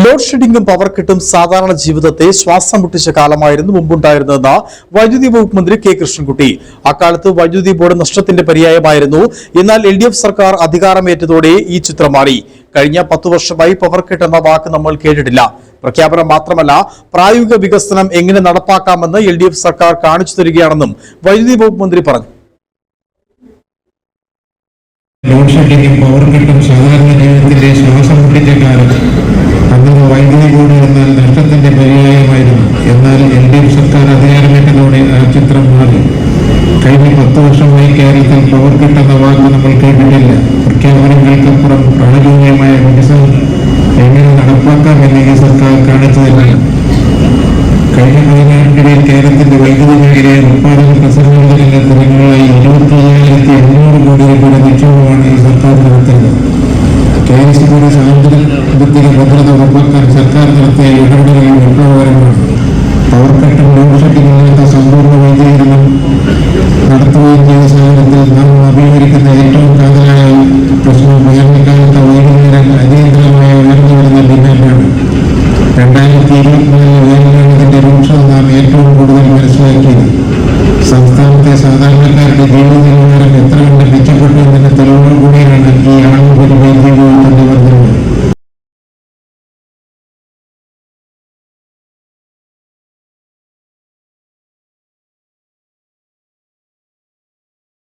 Load ഷെഡിംഗും power കട്ടും സാധാരണ ജീവിതത്തെ ശ്വാസം മുട്ടിച്ച കാലമായിരുന്നു മുമ്പുണ്ടായിരുന്നതെന്ന് വൈദ്യുതി വകുപ്പ് മന്ത്രി കെ കൃഷ്ണൻകുട്ടി. അക്കാലത്ത് വൈദ്യുതി ബോർഡ് നഷ്ടത്തിന്റെ പര്യായമായിരുന്നു. എന്നാൽ LDF സർക്കാർ അധികാരമേറ്റതോടെ ഈ ചിത്രം മാറി. കഴിഞ്ഞ 10 വർഷമായി പവർ കട്ട് എന്ന വാക്ക് നമ്മൾ കേട്ടിട്ടില്ല. പ്രഖ്യാപനം മാത്രമല്ല, പ്രായോഗിക വികസനം എങ്ങനെ നടപ്പാക്കാമെന്ന് LDF സർക്കാർ കാണിച്ചു തരികയാണെന്നും വൈദ്യുതി വകുപ്പ് മന്ത്രി പറഞ്ഞു. ലോഡ് ഷെഡിംഗും പവർ കട്ടും സാധാരണ ജീവിതത്തിന്റെ ശ്വാസം മുട്ടിച്ച കാലം അന്നത് വൈദ്യുതി ബോർഡ് എന്നാൽ നഷ്ടത്തിന്റെ പര്യായമായിരുന്നു. എന്നാൽ LDF സർക്കാർ അധികാരമേറ്റതോടെ ആ ചിത്രം മാറി. കഴിഞ്ഞ 10 വർഷമായി കേരളത്തിൽ പവർ കട്ട് എന്ന വാക്ക് നമ്മൾ കേട്ടിട്ടില്ല. പ്രഖ്യാപനങ്ങൾക്കപ്പുറം പ്രായോഗികമായ വികസനം എങ്ങനെ നടപ്പാക്കാമെന്ന് ഈ സർക്കാർ കാണിച്ചു തരില്ല. കഴിഞ്ഞ 15 കേരളത്തിന്റെ വൈദ്യുതി മേഖലയെ ഉത്പാദന പ്രസരണ തരങ്ങളായി 25,800 കോടി രൂപയുടെ നിക്ഷേപമാണ് ഈ സർക്കാർ നടത്തുന്നത്. KSBയുടെ സാമ്പത്തിക ഭദ്രത ഉറപ്പാക്കാൻ സർക്കാർ നടത്തിയ ഇടപെടലുകൾ വിപ്ലവകരമാണ്. പവർ കട്ടും ലോഡ് ഷെഡിംഗും ഇല്ലാത്ത സമ്പൂർണ്ണ വൈദ്യുതീകരണം നടത്തുകയും ചെയ്ത സാഹചര്യത്തിൽ നാം അഭിമുഖീകരിക്കുന്ന ഏറ്റവും കാതലായ പ്രശ്നം വേനൽക്കാലത്തെ വൈദ്യുതി അടിയന്തരമായ ഉയർന്നു വരുന്ന ഡിമാൻഡാണ്. 2024 വേനലാണ് ഇതിന്റെ രൂക്ഷത നാം ഏറ്റവും കൂടുതൽ മനസ്സിലാക്കിയത്. സംസ്ഥാനത്തെ സാധാരണക്കാരുടെ ജീവിത നിലവാരം